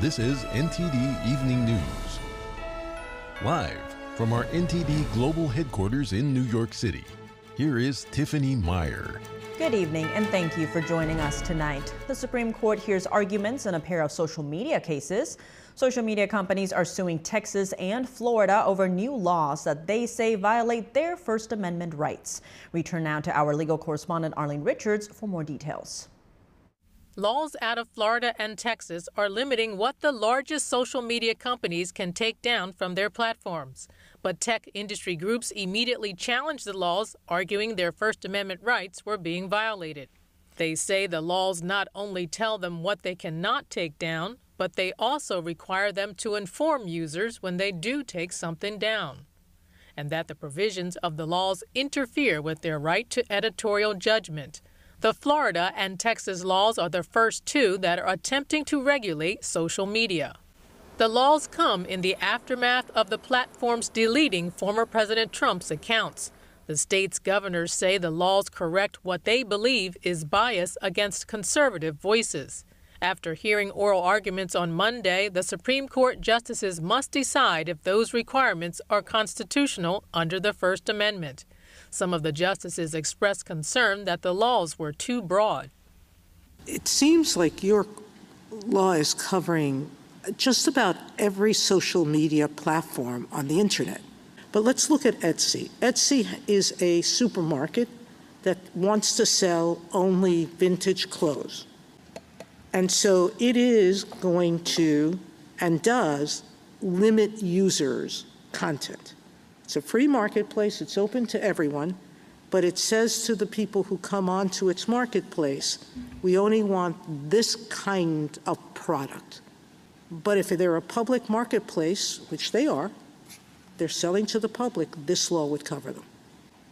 This is NTD Evening News. Live from our NTD Global Headquarters in New York City, here is Tiffany Meyer. Good evening and thank you for joining us tonight. The Supreme Court hears arguments in a pair of social media cases. Social media companies are suing Texas and Florida over new laws that they say violate their First Amendment rights. We turn now to our legal correspondent Arlene Richards for more details. Laws out of Florida and Texas are limiting what the largest social media companies can take down from their platforms. But tech industry groups immediately challenged the laws, arguing their First Amendment rights were being violated. They say the laws not only tell them what they cannot take down, but they also require them to inform users when they do take something down, and that the provisions of the laws interfere with their right to editorial judgment. The Florida and Texas laws are the first two that are attempting to regulate social media. The laws come in the aftermath of the platforms deleting former President Trump's accounts. The state's governors say the laws correct what they believe is bias against conservative voices. After hearing oral arguments on Monday, the Supreme Court justices must decide if those requirements are constitutional under the First Amendment. Some of the justices expressed concern that the laws were too broad. It seems like your law is covering just about every social media platform on the internet. But let's look at Etsy. Etsy is a supermarket that wants to sell only vintage clothes. And so it is going to, and does, limit users' content. It's a free marketplace, it's open to everyone, but it says to the people who come onto its marketplace, we only want this kind of product. But if they're a public marketplace, which they are, they're selling to the public, this law would cover them.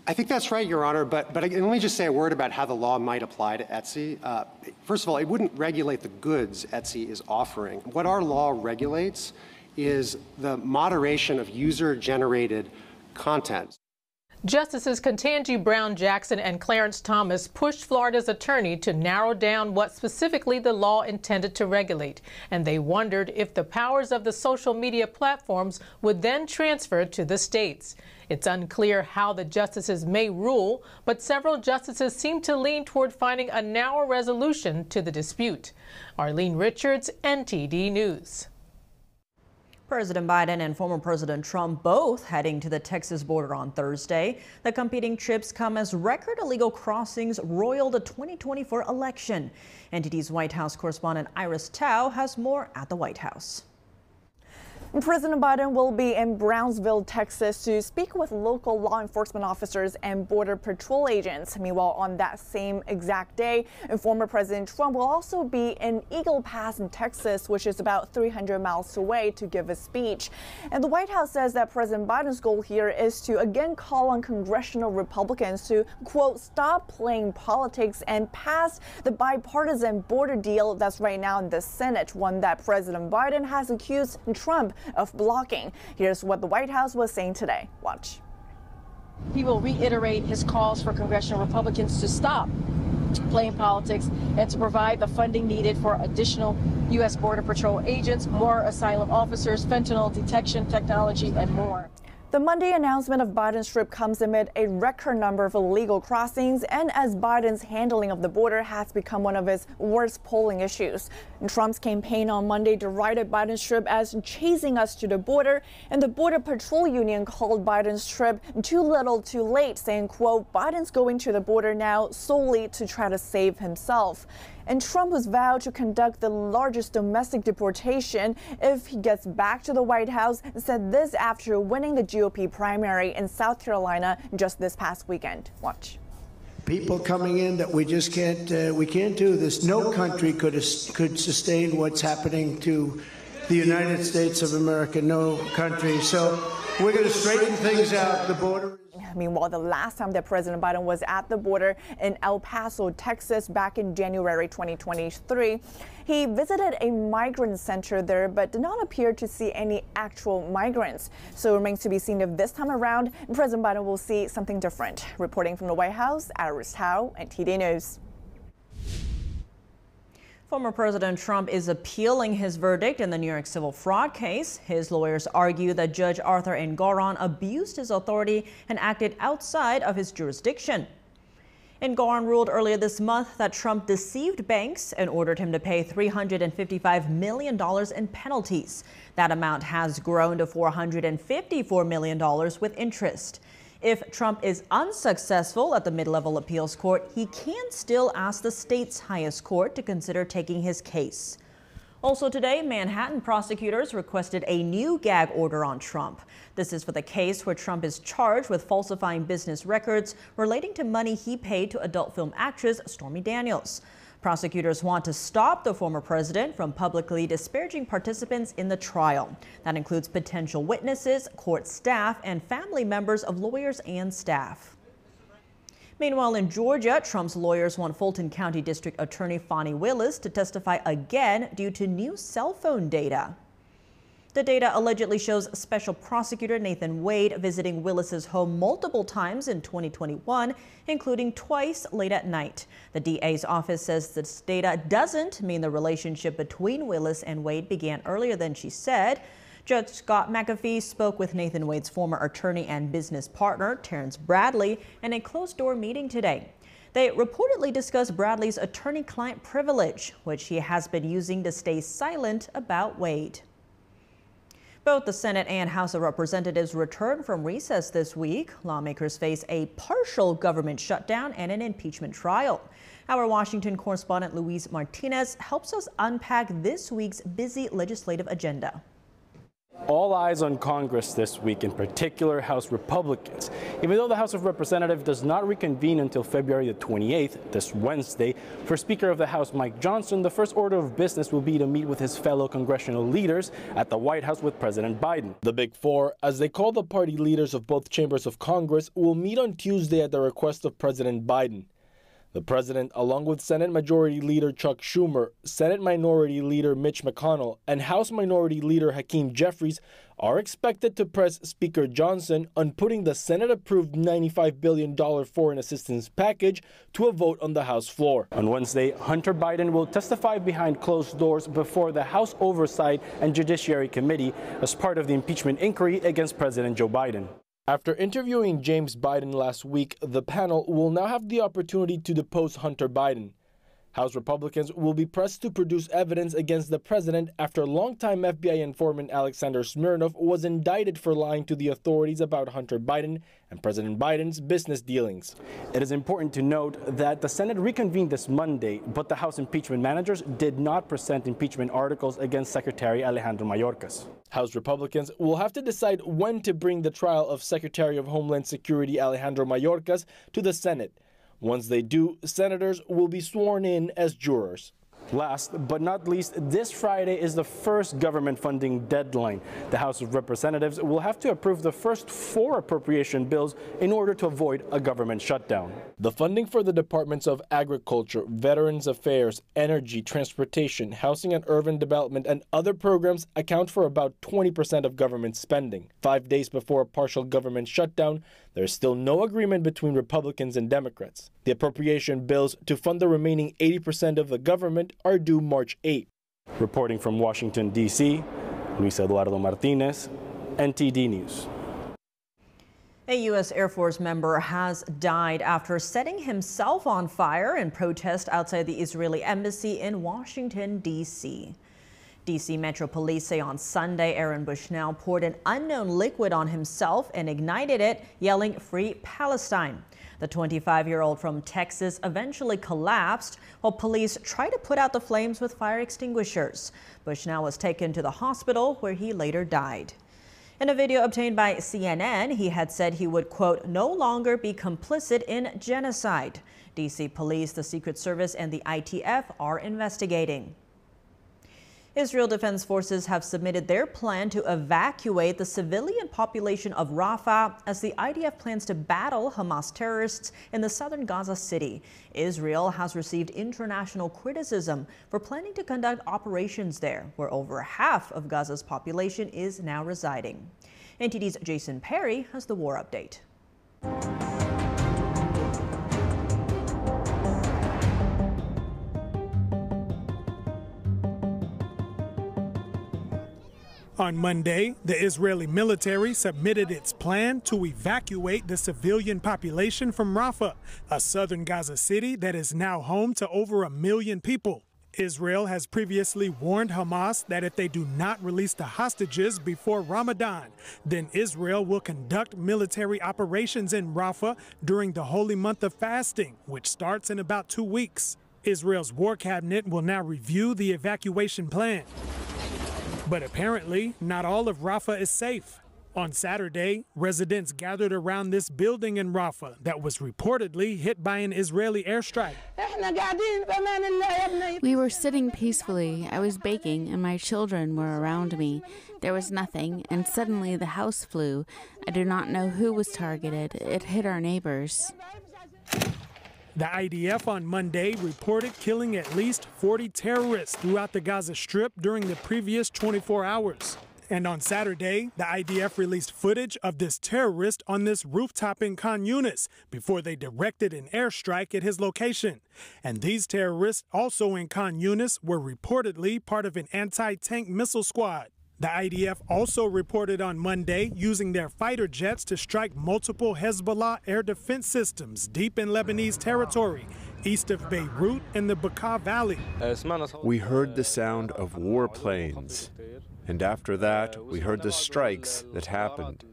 I think that's right, Your Honor, but let me just say a word about how the law might apply to Etsy. First of all, it wouldn't regulate the goods Etsy is offering. What our law regulates is the moderation of user-generated content. Justices Ketanji Brown Jackson and Clarence Thomas pushed Florida's attorney to narrow down what specifically the law intended to regulate, and they wondered if the powers of the social media platforms would then transfer to the states. It's unclear how the justices may rule, but several justices seem to lean toward finding a narrow resolution to the dispute. Arlene Richards, NTD News. President Biden and former President Trump both heading to the Texas border on Thursday. The competing trips come as record illegal crossings roil the 2024 election. NTD's White House correspondent Iris Tao has more at the White House. President Biden will be in Brownsville, Texas to speak with local law enforcement officers and Border Patrol agents. Meanwhile, on that same exact day, former President Trump will also be in Eagle Pass in Texas, which is about 300 miles away, to give a speech. And the White House says that President Biden's goal here is to again call on congressional Republicans to, quote, stop playing politics and pass the bipartisan border deal that's right now in the Senate, one that President Biden has accused Trump of blocking. Here's what the White House was saying today. Watch. He will reiterate his calls for congressional Republicans to stop playing politics and to provide the funding needed for additional U.S. Border Patrol agents, more asylum officers, fentanyl detection technology, and more. The Monday announcement of Biden's trip comes amid a record number of illegal crossings and as Biden's handling of the border has become one of his worst polling issues. Trump's campaign on Monday derided Biden's trip as chasing us to the border, and the Border Patrol Union called Biden's trip too little too late, saying, quote, Biden's going to the border now solely to try to save himself. And Trump has vowed to conduct the largest domestic deportation if he gets back to the White House, said this after winning the GOP primary in South Carolina just this past weekend. Watch. People coming in that we just can't, we can't do this. No country could sustain what's happening to the United States of America, no country. So we're going to straighten things out. The border. Meanwhile, the last time that President Biden was at the border in El Paso, Texas, back in January 2023, he visited a migrant center there, but did not appear to see any actual migrants. So it remains to be seen if this time around, President Biden will see something different. Reporting from the White House, Iris Tao, NTD News. Former President Trump is appealing his verdict in the New York civil fraud case. His lawyers argue that Judge Arthur Engoron abused his authority and acted outside of his jurisdiction. Engoron ruled earlier this month that Trump deceived banks and ordered him to pay $355 million in penalties. That amount has grown to $454 million with interest. If Trump is unsuccessful at the mid-level appeals court, he can still ask the state's highest court to consider taking his case. Also today, Manhattan prosecutors requested a new gag order on Trump. This is for the case where Trump is charged with falsifying business records relating to money he paid to adult film actress Stormy Daniels. Prosecutors want to stop the former president from publicly disparaging participants in the trial. That includes potential witnesses, court staff, and family members of lawyers and staff. Meanwhile, in Georgia, Trump's lawyers want Fulton County District Attorney Fani Willis to testify again due to new cell phone data. The data allegedly shows Special Prosecutor Nathan Wade visiting Willis's home multiple times in 2021, including twice late at night. The DA's office says this data doesn't mean the relationship between Willis and Wade began earlier than she said. Judge Scott McAfee spoke with Nathan Wade's former attorney and business partner, Terrence Bradley, in a closed-door meeting today. They reportedly discussed Bradley's attorney-client privilege, which he has been using to stay silent about Wade. Both the Senate and House of Representatives returned from recess this week. Lawmakers face a partial government shutdown and an impeachment trial. Our Washington correspondent Luis Martinez helps us unpack this week's busy legislative agenda. All eyes on Congress this week, in particular House Republicans. Even though the House of Representatives does not reconvene until February the 28th, this Wednesday, for Speaker of the House Mike Johnson, the first order of business will be to meet with his fellow congressional leaders at the White House with President Biden. The Big Four, as they call the party leaders of both chambers of Congress, will meet on Tuesday at the request of President Biden. The president, along with Senate Majority Leader Chuck Schumer, Senate Minority Leader Mitch McConnell, and House Minority Leader Hakeem Jeffries, are expected to press Speaker Johnson on putting the Senate-approved $95 billion foreign assistance package to a vote on the House floor. On Wednesday, Hunter Biden will testify behind closed doors before the House Oversight and Judiciary Committee as part of the impeachment inquiry against President Joe Biden. After interviewing James Biden last week, the panel will now have the opportunity to depose Hunter Biden. House Republicans will be pressed to produce evidence against the president after longtime FBI informant Alexander Smirnov was indicted for lying to the authorities about Hunter Biden and President Biden's business dealings. It is important to note that the Senate reconvened this Monday, but the House impeachment managers did not present impeachment articles against Secretary Alejandro Mayorkas. House Republicans will have to decide when to bring the trial of Secretary of Homeland Security Alejandro Mayorkas to the Senate. Once they do, senators will be sworn in as jurors. Last but not least, this Friday is the first government funding deadline. The House of Representatives will have to approve the first 4 appropriation bills in order to avoid a government shutdown. The funding for the Departments of Agriculture, Veterans Affairs, Energy, Transportation, Housing and Urban Development, and other programs account for about 20% of government spending. 5 days before a partial government shutdown, there is still no agreement between Republicans and Democrats. The appropriation bills to fund the remaining 80% of the government are due March 8. Reporting from Washington, D.C., Luis Eduardo Martinez, NTD News. A U.S. Air Force member has died after setting himself on fire in protest outside the Israeli embassy in Washington, D.C. D.C. Metro Police say on Sunday, Aaron Bushnell poured an unknown liquid on himself and ignited it, yelling, "Free Palestine." The 25-year-old from Texas eventually collapsed while police tried to put out the flames with fire extinguishers. Bushnell was taken to the hospital where he later died. In a video obtained by CNN, he had said he would, quote, "no longer be complicit in genocide." D.C. Police, the Secret Service, and the ITF are investigating. Israel Defense Forces have submitted their plan to evacuate the civilian population of Rafah as the IDF plans to battle Hamas terrorists in the southern Gaza city. Israel has received international criticism for planning to conduct operations there, where over half of Gaza's population is now residing. NTD's Jason Perry has the war update. On Monday, the Israeli military submitted its plan to evacuate the civilian population from Rafah, a southern Gaza city that is now home to over 1 million people. Israel has previously warned Hamas that if they do not release the hostages before Ramadan, then Israel will conduct military operations in Rafah during the holy month of fasting, which starts in about 2 weeks. Israel's war cabinet will now review the evacuation plan. But apparently, not all of Rafah is safe. On Saturday, residents gathered around this building in Rafah that was reportedly hit by an Israeli airstrike. We were sitting peacefully. I was baking, and my children were around me. There was nothing, and suddenly the house flew. I do not know who was targeted. It hit our neighbors. The IDF on Monday reported killing at least 40 terrorists throughout the Gaza Strip during the previous 24 hours. And on Saturday, the IDF released footage of this terrorist on this rooftop in Khan Yunis before they directed an airstrike at his location. And these terrorists, also in Khan Yunis, were reportedly part of an anti-tank missile squad. The IDF also reported on Monday using their fighter jets to strike multiple Hezbollah air defense systems deep in Lebanese territory, east of Beirut in the Bekaa Valley. We heard the sound of warplanes, and after that, we heard the strikes that happened.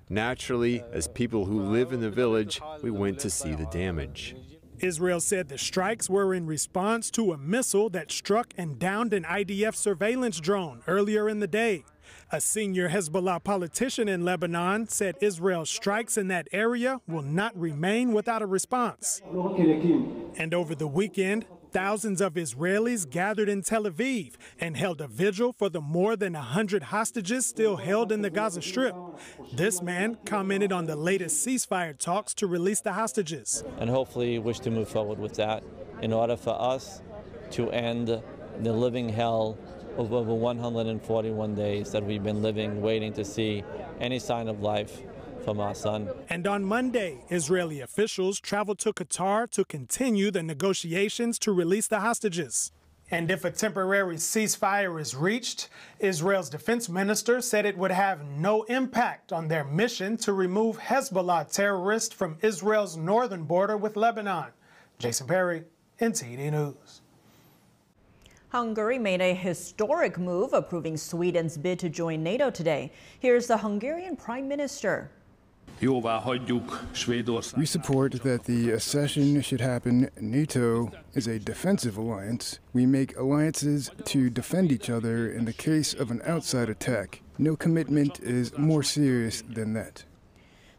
Naturally, as people who live in the village, we went to see the damage. Israel said the strikes were in response to a missile that struck and downed an IDF surveillance drone earlier in the day. A senior Hezbollah politician in Lebanon said Israel's strikes in that area will not remain without a response. And over the weekend, thousands of Israelis gathered in Tel Aviv and held a vigil for the more than 100 hostages still held in the Gaza Strip. This man commented on the latest ceasefire talks to release the hostages. And hopefully wish to move forward with that in order for us to end the living hell of over 141 days that we've been living, waiting to see any sign of life from our son. And on Monday, Israeli officials traveled to Qatar to continue the negotiations to release the hostages. And if a temporary ceasefire is reached, Israel's defense minister said it would have no impact on their mission to remove Hezbollah terrorists from Israel's northern border with Lebanon. Jason Perry, NTD News. Hungary made a historic move approving Sweden's bid to join NATO today. Here's the Hungarian Prime Minister. We support that the accession should happen. NATO is a defensive alliance. We make alliances to defend each other in the case of an outside attack. No commitment is more serious than that.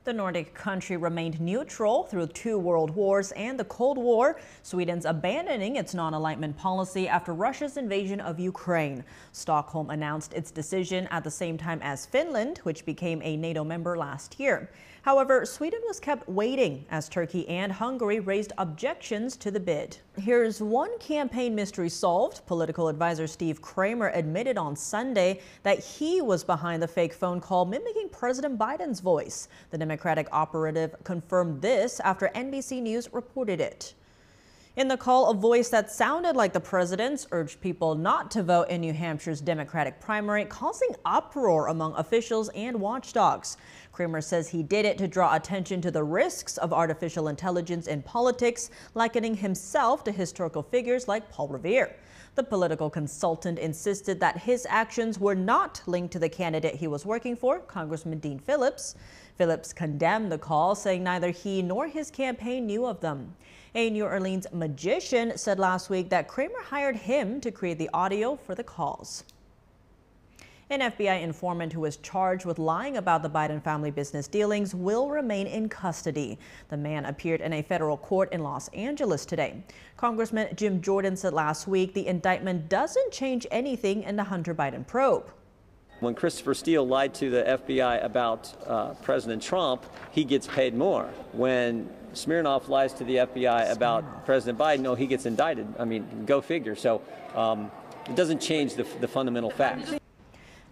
The Nordic country remained neutral through 2 world wars and the Cold War. Sweden's abandoning its non-alignment policy after Russia's invasion of Ukraine. Stockholm announced its decision at the same time as Finland, which became a NATO member last year. However, Sweden was kept waiting as Turkey and Hungary raised objections to the bid. Here's one campaign mystery solved. Political advisor Steve Kramer admitted on Sunday that he was behind the fake phone call mimicking President Biden's voice. The Democratic Operative confirmed this after NBC News reported it. In the call, a voice that sounded like the president's urged people not to vote in New Hampshire's Democratic primary, causing uproar among officials and watchdogs. Kramer says he did it to draw attention to the risks of artificial intelligence in politics, likening himself to historical figures like Paul Revere. The political consultant insisted that his actions were not linked to the candidate he was working for, Congressman Dean Phillips. Phillips condemned the call, saying neither he nor his campaign knew of them. A New Orleans magician said last week that Kramer hired him to create the audio for the calls. An FBI informant who was charged with lying about the Biden family business dealings will remain in custody. The man appeared in a federal court in Los Angeles today. Congressman Jim Jordan said last week the indictment doesn't change anything in the Hunter Biden probe. When Christopher Steele lied to the FBI about President Trump, he gets paid more. When Smirnoff lies to the FBI about President Biden, no, he gets indicted. I mean, go figure. So it doesn't change the fundamental facts.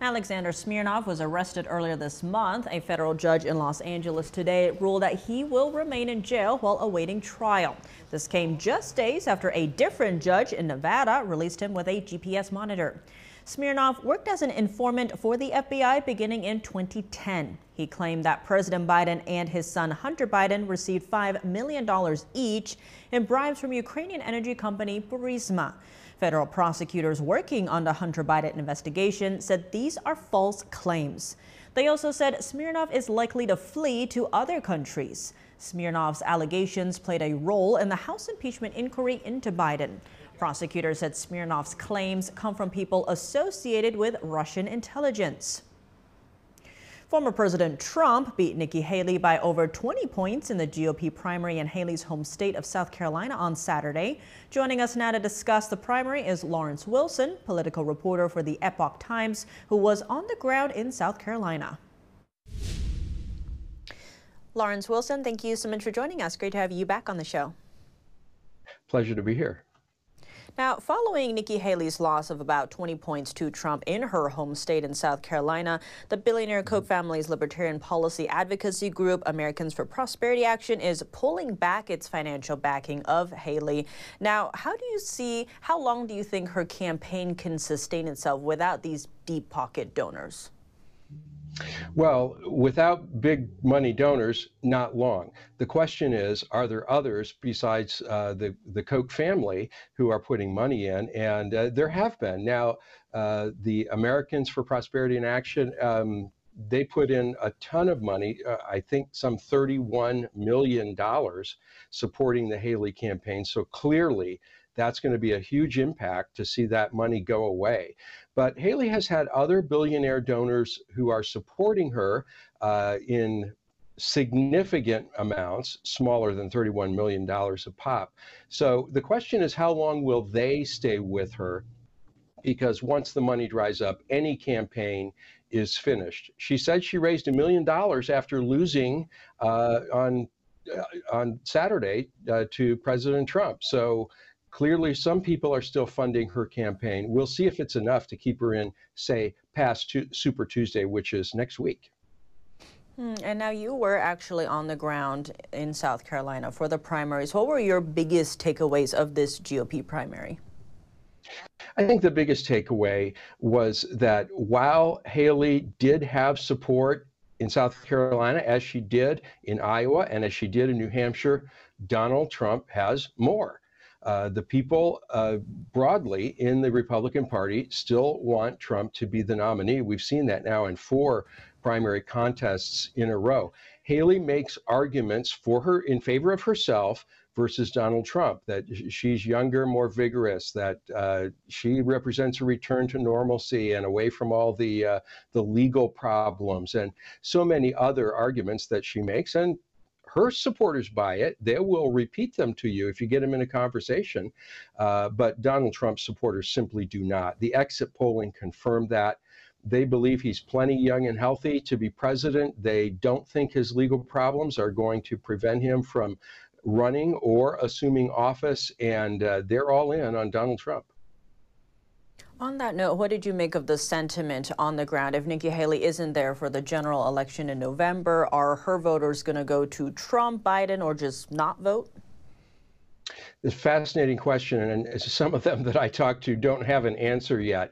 Alexander Smirnoff was arrested earlier this month. A federal judge in Los Angeles today ruled that he will remain in jail while awaiting trial. This came just days after a different judge in Nevada released him with a GPS monitor. Smirnov worked as an informant for the FBI beginning in 2010. He claimed that President Biden and his son Hunter Biden received $5 million each in bribes from Ukrainian energy company Burisma. Federal prosecutors working on the Hunter Biden investigation said these are false claims. They also said Smirnov is likely to flee to other countries. Smirnov's allegations played a role in the House impeachment inquiry into Biden. Prosecutors said Smirnov's claims come from people associated with Russian intelligence. Former President Trump beat Nikki Haley by over 20 points in the GOP primary in Haley's home state of South Carolina on Saturday. Joining us now to discuss the primary is Lawrence Wilson, political reporter for the Epoch Times, who was on the ground in South Carolina. Lawrence Wilson, thank you so much for joining us. Great to have you back on the show. Pleasure to be here. Now, following Nikki Haley's loss of about 20 points to Trump in her home state in South Carolina, the billionaire Koch family's libertarian policy advocacy group, Americans for Prosperity Action, is pulling back its financial backing of Haley. Now, how long do you think her campaign can sustain itself without these deep pocket donors? Well, without big money donors, not long. The question is, are there others besides the Koch family who are putting money in? And there have been. Now, the Americans for Prosperity and Action, they put in a ton of money, I think some $31 million supporting the Haley campaign. So clearly, that's going to be a huge impact to see that money go away. But Haley has had other billionaire donors who are supporting her in significant amounts, smaller than $31 million a pop. So the question is, how long will they stay with her? Because once the money dries up, any campaign is finished. She said she raised $1 million after losing on Saturday to President Trump. So clearly, some people are still funding her campaign. We'll see if it's enough to keep her in, say, past Super Tuesday, which is next week. And now you were actually on the ground in South Carolina for the primaries. What were your biggest takeaways of this GOP primary? I think the biggest takeaway was that while Haley did have support in South Carolina, as she did in Iowa and as she did in New Hampshire, Donald Trump has more. The people broadly in the Republican Party still want Trump to be the nominee. We've seen that now in 4 primary contests in a row. Haley makes arguments for her in favor of herself versus Donald Trump, that she's younger, more vigorous, that she represents a return to normalcy and away from all the legal problems and so many other arguments that she makes. And her supporters buy it. They will repeat them to you if you get them in a conversation. But Donald Trump's supporters simply do not. The exit polling confirmed that. They believe he's plenty young and healthy to be president. They don't think his legal problems are going to prevent him from running or assuming office. And they're all in on Donald Trump. On that note, what did you make of the sentiment on the ground? If Nikki Haley isn't there for the general election in November, are her voters going to go to Trump, Biden, or just not vote? It's a fascinating question, and some of them that I talked to don't have an answer yet.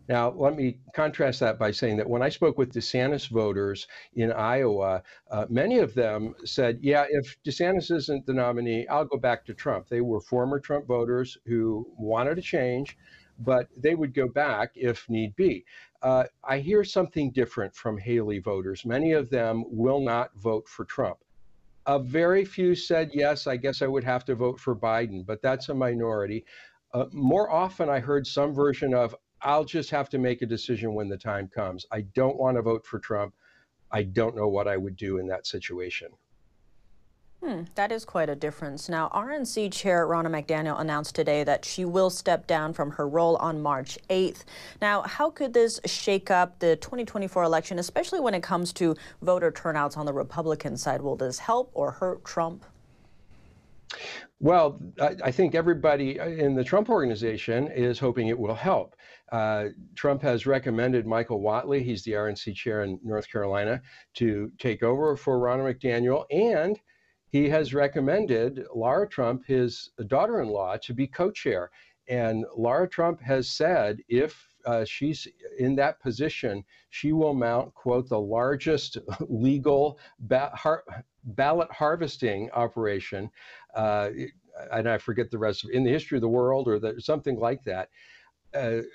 Now, let me contrast that by saying that when I spoke with DeSantis voters in Iowa, many of them said, yeah, if DeSantis isn't the nominee, I'll go back to Trump. They were former Trump voters who wanted a change, but they would go back if need be. I hear something different from Haley voters. Many of them will not vote for Trump. A very few said, yes, I guess I would have to vote for Biden, but that's a minority. More often, I heard some version of, I'll just have to make a decision when the time comes. I don't want to vote for Trump. I don't know what I would do in that situation. That is quite a difference. Now, RNC Chair Ronna McDaniel announced today that she will step down from her role on March 8th. Now, how could this shake up the 2024 election, especially when it comes to voter turnouts on the Republican side? Will this help or hurt Trump? Well, I think everybody in the Trump organization is hoping it will help. Trump has recommended Michael Whatley, he's the RNC chair in North Carolina, to take over for Ronna McDaniel, and he has recommended Laura Trump, his daughter-in-law, to be co-chair. And Laura Trump has said if she's in that position, she will mount, quote, the largest legal ballot harvesting operation, and I forget the rest of it, in the history of the world or something like that.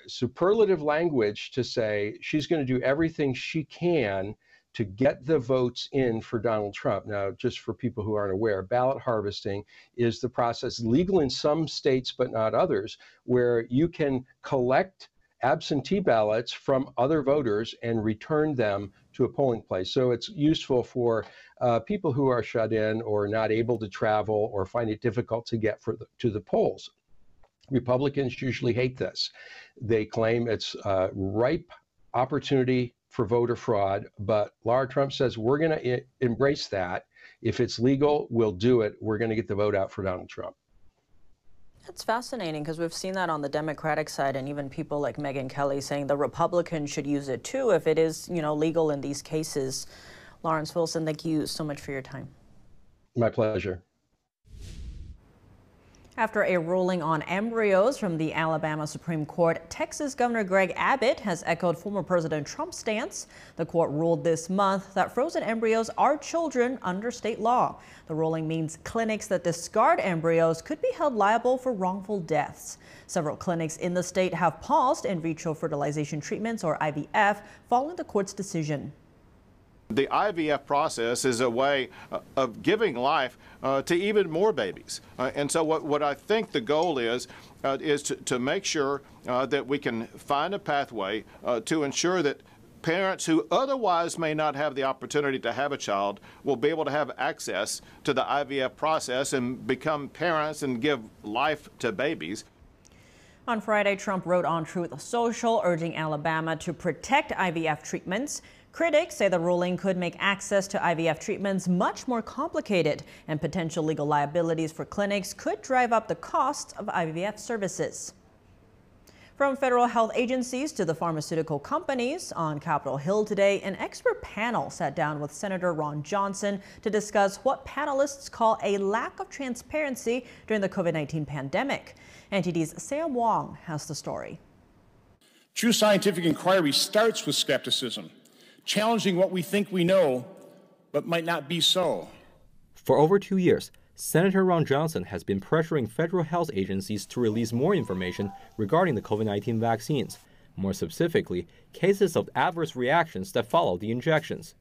Superlative language to say she's going to do everything she can to get the votes in for Donald Trump. Now, just for people who aren't aware, ballot harvesting is the process, legal in some states but not others, where you can collect absentee ballots from other voters and return them to a polling place. So it's useful for people who are shut in or not able to travel or find it difficult to get to the polls. Republicans usually hate this. They claim it's a ripe opportunity for voter fraud, but Laura Trump says we're going to embrace that. If it's legal, we'll do it. We're going to get the vote out for Donald Trump. That's fascinating because we've seen that on the Democratic side, and even people like Megyn Kelly saying the Republicans should use it too if it is, legal in these cases. Lawrence Wilson, thank you so much for your time. My pleasure. After a ruling on embryos from the Alabama Supreme Court, Texas Governor Greg Abbott has echoed former President Trump's stance. The court ruled this month that frozen embryos are children under state law. The ruling means clinics that discard embryos could be held liable for wrongful deaths. Several clinics in the state have paused in vitro fertilization treatments, or IVF, following the court's decision. The IVF process is a way of giving life to even more babies. And so what I think the goal is to make sure that we can find a pathway to ensure that parents who otherwise may not have the opportunity to have a child will be able to have access to the IVF process and become parents and give life to babies. On Friday, Trump wrote on Truth Social, urging Alabama to protect IVF treatments. Critics say the ruling could make access to IVF treatments much more complicated, and potential legal liabilities for clinics could drive up the costs of IVF services. From federal health agencies to the pharmaceutical companies, on Capitol Hill today, an expert panel sat down with Senator Ron Johnson to discuss what panelists call a lack of transparency during the COVID-19 pandemic. NTD's Sam Wong has the story. True scientific inquiry starts with skepticism, challenging what we think we know, but might not be so. For over 2 years, Senator Ron Johnson has been pressuring federal health agencies to release more information regarding the COVID-19 vaccines, more specifically, cases of adverse reactions that followed the injections.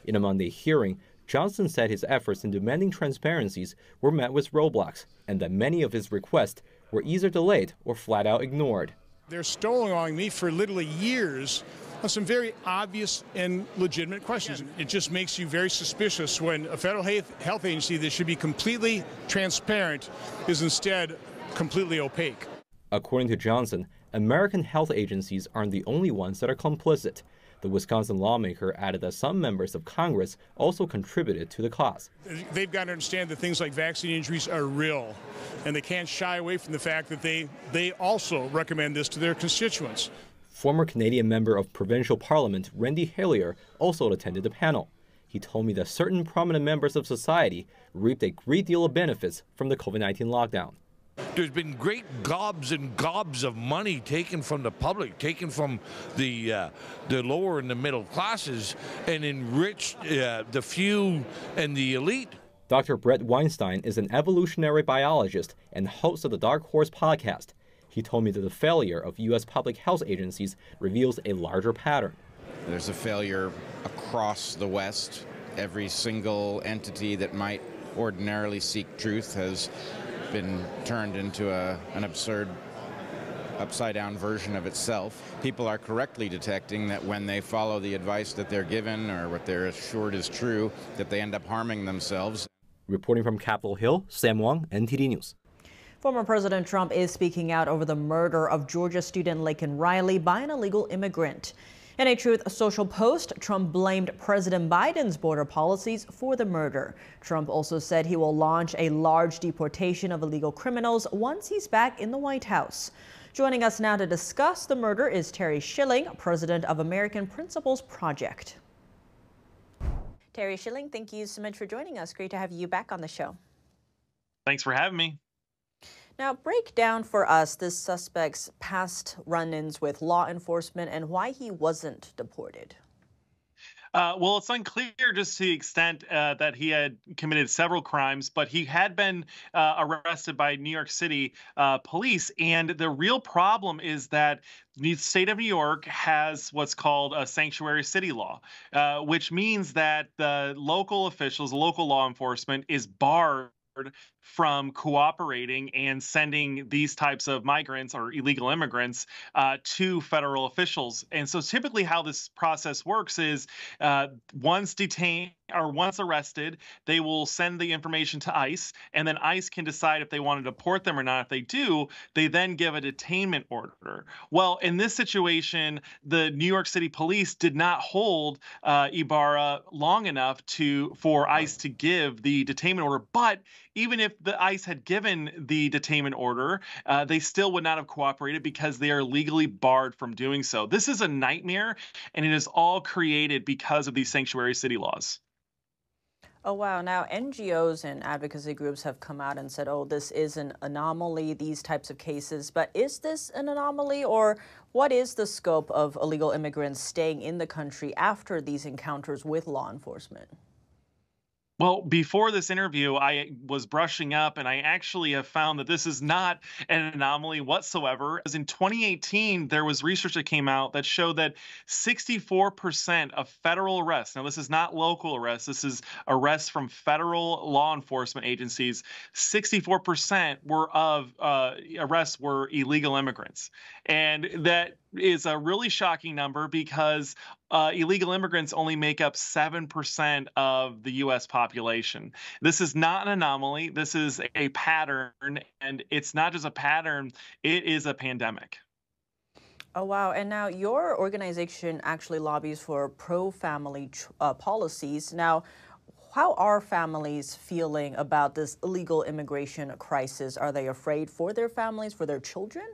In a Monday hearing, Johnson said his efforts in demanding transparencies were met with roadblocks, and that many of his requests were either delayed or flat out ignored. They're stonewalling me for literally years on some very obvious and legitimate questions. It just makes you very suspicious when a federal health agency that should be completely transparent is instead completely opaque. According to Johnson, American health agencies aren't the only ones that are complicit. The Wisconsin lawmaker added that some members of Congress also contributed to the cause. They've got to understand that things like vaccine injuries are real, and they can't shy away from the fact that they also recommend this to their constituents. Former Canadian member of provincial parliament Randy Hillier also attended the panel. He told me that certain prominent members of society reaped a great deal of benefits from the COVID-19 lockdown. There's been great gobs and gobs of money taken from the public, taken from the lower and the middle classes, and enriched the few and the elite. Dr. Brett Weinstein is an evolutionary biologist and host of the Dark Horse podcast. He told me that the failure of U.S. public health agencies reveals a larger pattern. There's a failure across the West. Every single entity that might ordinarily seek truth has been turned into an absurd, upside-down version of itself. People are correctly detecting that when they follow the advice that they're given or what they're assured is true, that they end up harming themselves. Reporting from Capitol Hill, Sam Wong, NTD News. Former President Trump is speaking out over the murder of Georgia student Laken Riley by an illegal immigrant. In a Truth Social post, Trump blamed President Biden's border policies for the murder. Trump also said he will launch a large deportation of illegal criminals once he's back in the White House. Joining us now to discuss the murder is Terry Schilling, president of American Principles Project. Terry Schilling, thank you so much for joining us. Great to have you back on the show. Thanks for having me. Now, break down for us this suspect's past run-ins with law enforcement and why he wasn't deported. Well, it's unclear just to the extent that he had committed several crimes, but he had been arrested by New York City police. And the real problem is that the state of New York has what's called a sanctuary city law, which means that the local officials, local law enforcement is barred from cooperating and sending these types of migrants or illegal immigrants to federal officials. And so typically how this process works is once detained or once arrested, they will send the information to ICE, and then ICE can decide if they want to deport them or not. If they do, they then give a detainment order. Well, in this situation, the New York City police did not hold Ibarra long enough for ICE to give the detainment order. But even if the ICE had given the detainment order, they still would not have cooperated because they are legally barred from doing so. This is a nightmare, and it is all created because of these sanctuary city laws. Oh, wow. Now, NGOs and advocacy groups have come out and said, oh, this is an anomaly, these types of cases. But is this an anomaly, or what is the scope of illegal immigrants staying in the country after these encounters with law enforcement? Well, before this interview, I was brushing up, and I actually have found that this is not an anomaly whatsoever. As in 2018, there was research that came out that showed that 64% of federal arrests, now this is not local arrests, this is arrests from federal law enforcement agencies, 64% of arrests were illegal immigrants. And that is a really shocking number because illegal immigrants only make up 7% of the U.S. population. This is not an anomaly. This is a pattern, and it's not just a pattern, it is a pandemic. Oh, wow. And now your organization actually lobbies for pro-family policies. Now, how are families feeling about this illegal immigration crisis? Are they afraid for their families, for their children?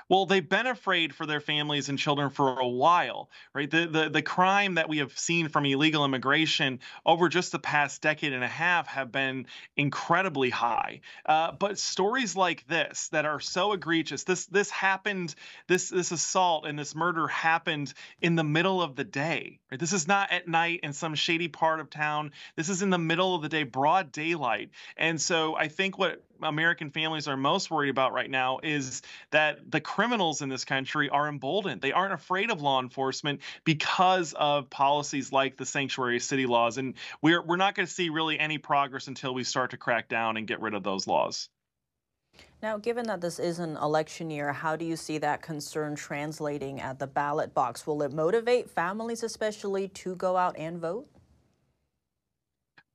Well, they've been afraid for their families and children for a while, right? The crime that we have seen from illegal immigration over just the past decade and a half have been incredibly high. But stories like this that are so egregious, this happened, this assault and this murder happened in the middle of the day, right? This is not at night in some shady part of town. This is in the middle of the day, broad daylight. And so I think what American families are most worried about right now is that the criminals in this country are emboldened. They aren't afraid of law enforcement because of policies like the sanctuary city laws. And we're not going to see really any progress until we start to crack down and get rid of those laws. Now, given that this is an election year, how do you see that concern translating at the ballot box? Will it motivate families especially to go out and vote?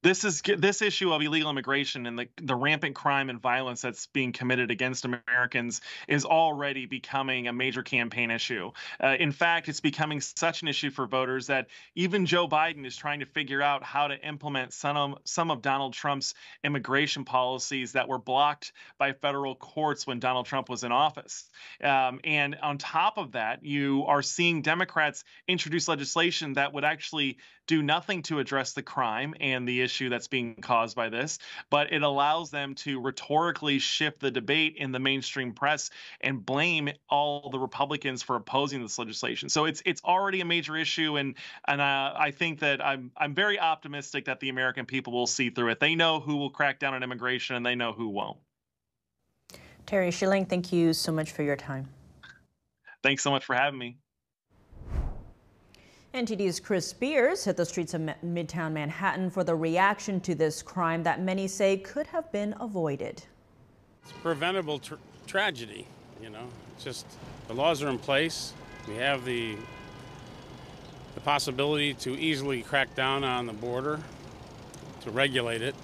This issue of illegal immigration and the rampant crime and violence that's being committed against Americans is already becoming a major campaign issue. In fact, it's becoming such an issue for voters that even Joe Biden is trying to figure out how to implement some of Donald Trump's immigration policies that were blocked by federal courts when Donald Trump was in office. And on top of that, you are seeing Democrats introduce legislation that would actually do nothing to address the crime and the issue that's being caused by this, but it allows them to rhetorically shift the debate in the mainstream press and blame all the Republicans for opposing this legislation. So it's already a major issue, and I think that I'm very optimistic that the American people will see through it. They know who will crack down on immigration, and they know who won't. Terry Schilling, thank you so much for your time. Thanks so much for having me. NTD's Chris Spears hit the streets of Midtown Manhattan for the reaction to this crime that many say could have been avoided. It's a preventable tragedy, you know. It's just the laws are in place. We have the possibility to easily crack down on the border, to regulate it,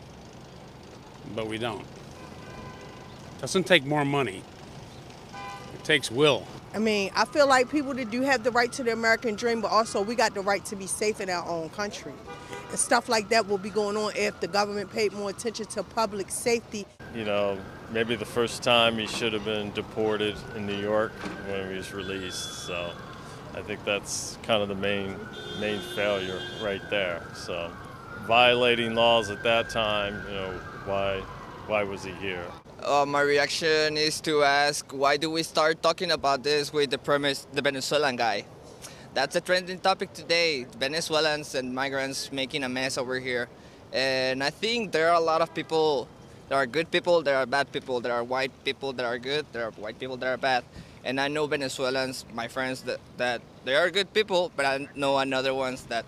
but we don't. It doesn't take more money. It takes will. I mean, I feel like people that do have the right to the American dream, but also we got the right to be safe in our own country. And stuff like that will be going on if the government paid more attention to public safety. You know, maybe the first time he should have been deported in New York when he was released. So I think that's kind of the main failure right there. So violating laws at that time, you know, why why was he here? My reaction is to ask, why do we start talking about this with the premise, the Venezuelan guy? That's a trending topic today, Venezuelans and migrants making a mess over here. And I think there are a lot of people, there are good people, there are bad people, there are white people that are good, there are white people that are bad. And I know Venezuelans, my friends, that they are good people, but I know another ones that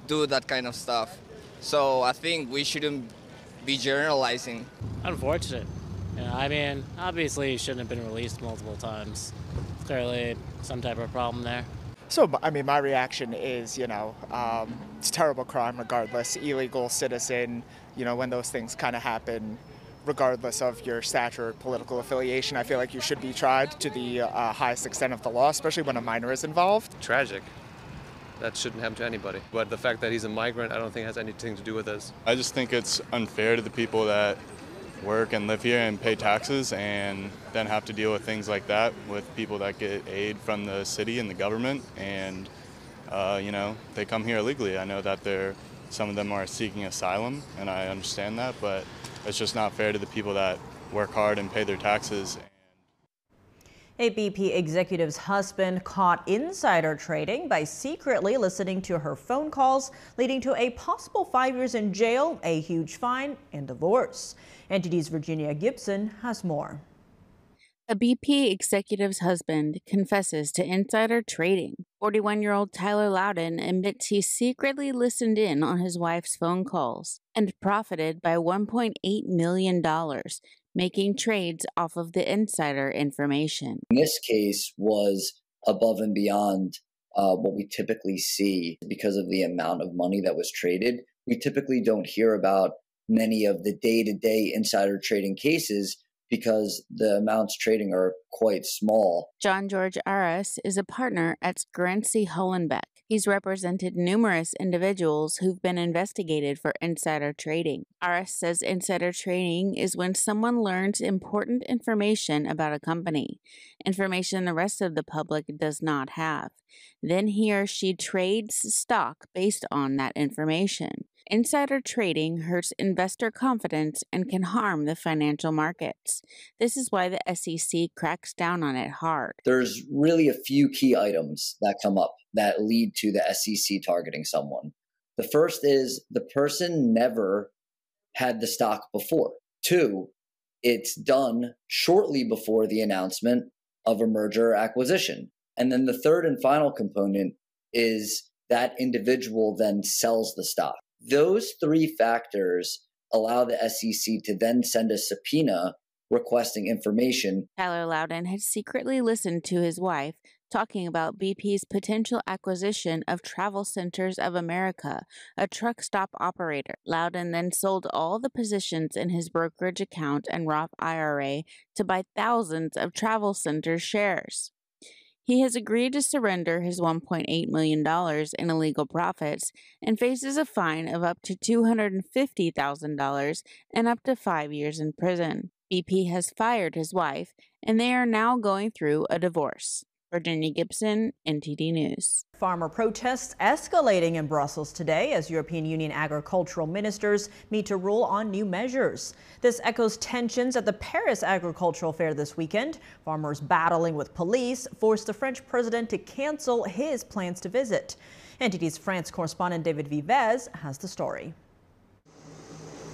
do that kind of stuff. So I think we shouldn't be generalizing. Unfortunate. I mean, obviously he shouldn't have been released multiple times. Clearly some type of problem there. So, I mean, my reaction is, it's a terrible crime regardless, illegal citizen, when those things kind of happen, regardless of your stature or political affiliation, I feel like you should be tried to the highest extent of the law, especially when a minor is involved. Tragic. That shouldn't happen to anybody. But the fact that he's a migrant, I don't think has anything to do with this. I just think it's unfair to the people that work and live here and pay taxes and then have to deal with things like that with people that get aid from the city and the government. And, they come here illegally. I know that some of them are seeking asylum, and I understand that, but it's just not fair to the people that work hard and pay their taxes. A BP executive's husband caught insider trading by secretly listening to her phone calls, leading to a possible 5 years in jail, a huge fine, and divorce. NTD's Virginia Gibson has more. A BP executive's husband confesses to insider trading. 41-year-old Tyler Loudon admits he secretly listened in on his wife's phone calls and profited by $1.8 million, making trades off of the insider information. This case was above and beyond what we typically see because of the amount of money that was traded. We typically don't hear about many of the day-to-day insider trading cases because the amounts trading are quite small. John George Aras is a partner at Scarency Hollenbeck. He's represented numerous individuals who've been investigated for insider trading. Aras says insider trading is when someone learns important information about a company, information the rest of the public does not have. Then he or she trades stock based on that information. Insider trading hurts investor confidence and can harm the financial markets. This is why the SEC cracks down on it hard. There's really a few key items that come up that lead to the SEC targeting someone. The first is the person never had the stock before. 2, it's done shortly before the announcement of a merger or acquisition. And then the third and final component is that individual then sells the stock. Those 3 factors allow the SEC to then send a subpoena requesting information. Tyler Loudon had secretly listened to his wife talking about BP's potential acquisition of Travel Centers of America, a truck stop operator. Loudon then sold all the positions in his brokerage account and Roth IRA to buy thousands of Travel Centers shares. He has agreed to surrender his $1.8 million in illegal profits and faces a fine of up to $250,000 and up to 5 years in prison. BP has fired his wife, and they are now going through a divorce. Virginia Gibson, NTD News. Farmer protests escalating in Brussels today as European Union agricultural ministers meet to rule on new measures. This echoes tensions at the Paris Agricultural Fair this weekend. Farmers battling with police forced the French president to cancel his plans to visit. NTD's France correspondent David Vives has the story.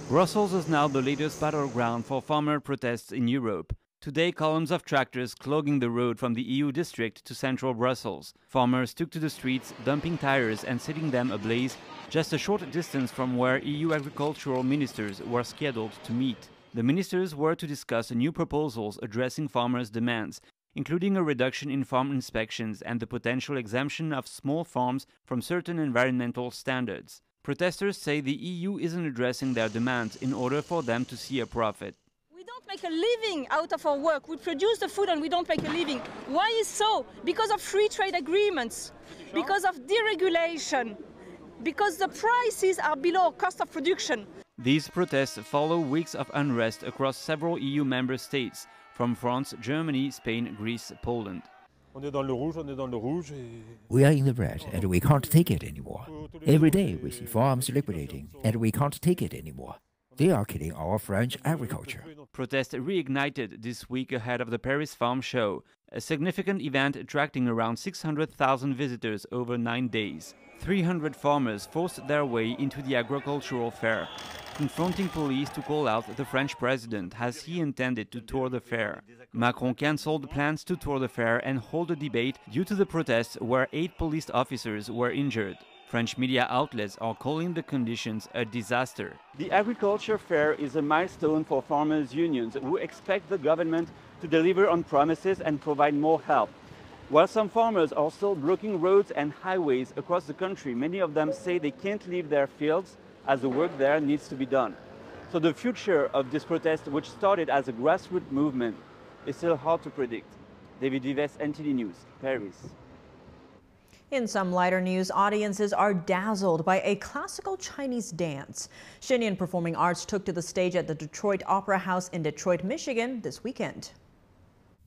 Brussels is now the latest battleground for farmer protests in Europe. Today, columns of tractors clogging the road from the EU district to central Brussels. Farmers took to the streets, dumping tires and setting them ablaze, just a short distance from where EU agricultural ministers were scheduled to meet. The ministers were to discuss new proposals addressing farmers' demands, including a reduction in farm inspections and the potential exemption of small farms from certain environmental standards. Protesters say the EU isn't addressing their demands in order for them to see a profit. We don't make a living out of our work. We produce the food and we don't make a living. Why is so? Because of free trade agreements, because of deregulation, because the prices are below cost of production. These protests follow weeks of unrest across several EU member states, from France, Germany, Spain, Greece, Poland. We are in the red and we can't take it anymore. Every day we see farms liquidating and we can't take it anymore. They are killing our French agriculture. Protests reignited this week ahead of the Paris Farm Show, a significant event attracting around 600,000 visitors over 9 days. 300 farmers forced their way into the agricultural fair, confronting police to call out the French president as he intended to tour the fair. Macron cancelled plans to tour the fair and hold a debate due to the protests where 8 police officers were injured. French media outlets are calling the conditions a disaster. The agriculture fair is a milestone for farmers' unions who expect the government to deliver on promises and provide more help. While some farmers are still blocking roads and highways across the country, many of them say they can't leave their fields as the work there needs to be done. So the future of this protest, which started as a grassroots movement, is still hard to predict. David Vives, NTD News, Paris. In some lighter news, audiences are dazzled by a classical Chinese dance. Shen Performing Arts took to the stage at the Detroit Opera House in Detroit, Michigan this weekend.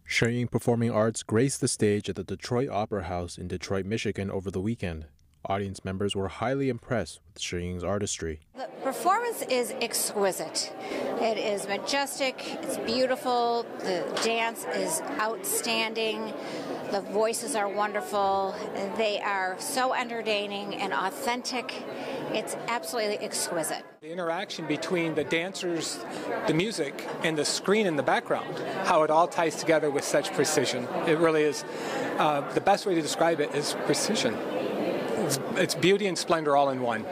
Shen Performing Arts graced the stage at the Detroit Opera House in Detroit, Michigan over the weekend. Audience members were highly impressed with Shen's artistry. The performance is exquisite. It is majestic, it's beautiful, the dance is outstanding, the voices are wonderful, they are so entertaining and authentic. It's absolutely exquisite. The interaction between the dancers, the music, and the screen in the background, how it all ties together with such precision. It really is, the best way to describe it is precision. It's beauty and splendor all in one.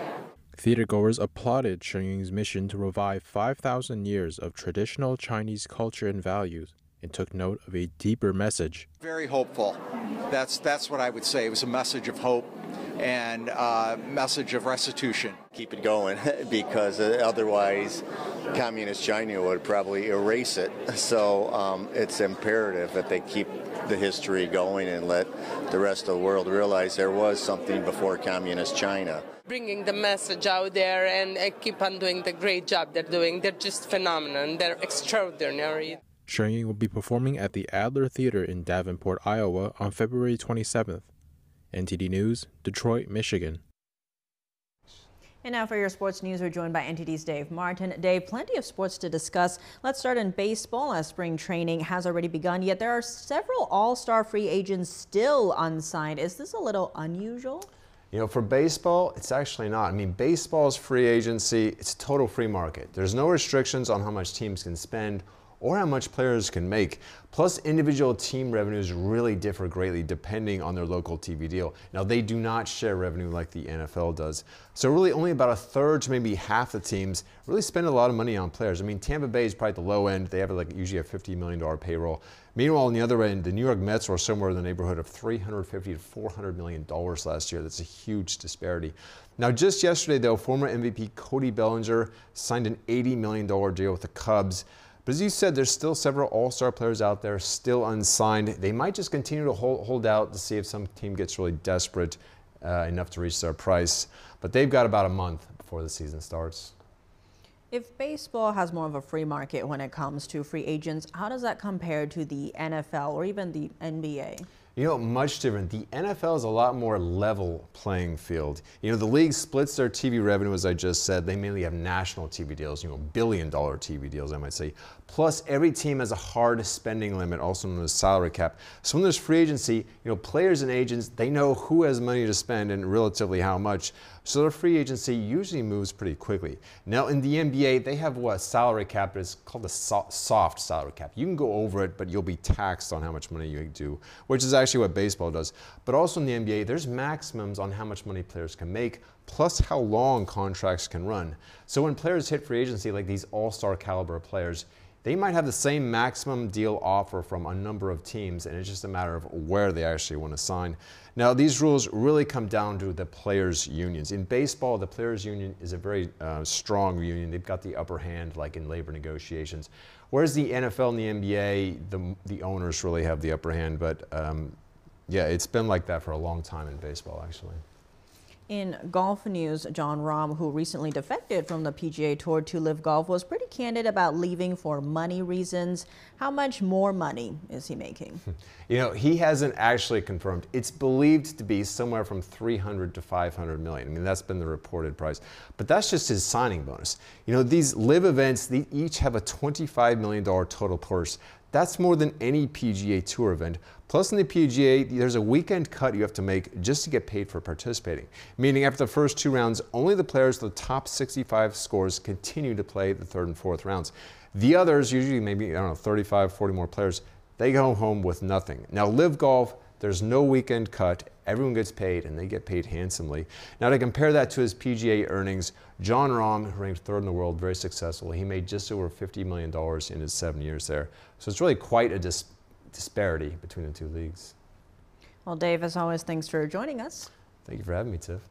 Theatergoers applauded Shen's mission to revive 5,000 years of traditional Chinese culture and values and took note of a deeper message. Very hopeful. That's what I would say. It was a message of hope and a message of restitution. Keep it going because otherwise communist China would probably erase it. So it's imperative that they keep the history going and let the rest of the world realize there was something before communist China. Bringing the message out there and keep on doing the great job they're doing. They're just phenomenal. They're extraordinary. Shen will be performing at the Adler Theater in Davenport, Iowa on February 27th. NTD News, Detroit, Michigan. And now for your sports news, we're joined by NTD's Dave Martin. Dave, plenty of sports to discuss. Let's start in baseball as spring training has already begun, yet there are several all-star free agents still unsigned. Is this a little unusual? You know, for baseball, it's actually not. I mean, baseball's free agency, it's a total free market. There's no restrictions on how much teams can spend or how much players can make. Plus, individual team revenues really differ greatly depending on their local TV deal. Now, they do not share revenue like the NFL does. So really only about a third to maybe half the teams really spend a lot of money on players. I mean, Tampa Bay is probably the low end. They have usually a $50 million payroll. Meanwhile, on the other end, the New York Mets were somewhere in the neighborhood of $350 to $400 million last year. That's a huge disparity. Now, just yesterday, though, former MVP Cody Bellinger signed an $80 million deal with the Cubs. But as you said, there's still several all-star players out there still unsigned. They might just continue to hold out to see if some team gets really desperate enough to reach their price. But they've got about a month before the season starts. If baseball has more of a free market when it comes to free agents, how does that compare to the NFL or even the NBA? You know, much different. The NFL is a lot more level playing field. You know, the league splits their TV revenue, as I just said. They mainly have national TV deals, billion-dollar TV deals, I might say. Plus, every team has a hard spending limit, also known as salary cap. So when there's free agency, players and agents, they know who has money to spend and relatively how much. So their free agency usually moves pretty quickly. Now, in the NBA, they have a salary cap, but it's called the soft salary cap. You can go over it, but you'll be taxed on how much money you do, which is actually what baseball does. But also in the NBA, there's maximums on how much money players can make, plus how long contracts can run. So when players hit free agency, like these all-star caliber players, they might have the same maximum deal offer from a number of teams, and it's just a matter of where they actually want to sign. Now, these rules really come down to the players' unions. In baseball, the players' union is a very strong union. They've got the upper hand, like in labor negotiations. Whereas the NFL and the NBA, the owners really have the upper hand. But yeah, it's been like that for a long time in baseball, actually. In golf news, Jon Rahm, who recently defected from the PGA Tour to LIV Golf, was pretty candid about leaving for money reasons. How much more money is he making? You know, he hasn't actually confirmed. It's believed to be somewhere from 300 to 500 million. I mean, that's been the reported price. But that's just his signing bonus. You know, these LIV events, they each have a $25 million total purse. That's more than any PGA Tour event. Plus in the PGA, there's a weekend cut you have to make just to get paid for participating. Meaning after the first 2 rounds, only the players with the top 65 scores continue to play the 3rd and 4th rounds. The others, usually maybe, I don't know, 35, 40 more players, they go home with nothing. Now LIV Golf, there's no weekend cut. Everyone gets paid, and they get paid handsomely. Now to compare that to his PGA earnings, Jon Rahm, who ranked 3rd in the world, very successful. He made just over $50 million in his 7 years there. So it's really quite a disparity between the two leagues. Well, Dave, as always, thanks for joining us. Thank you for having me, Tiff.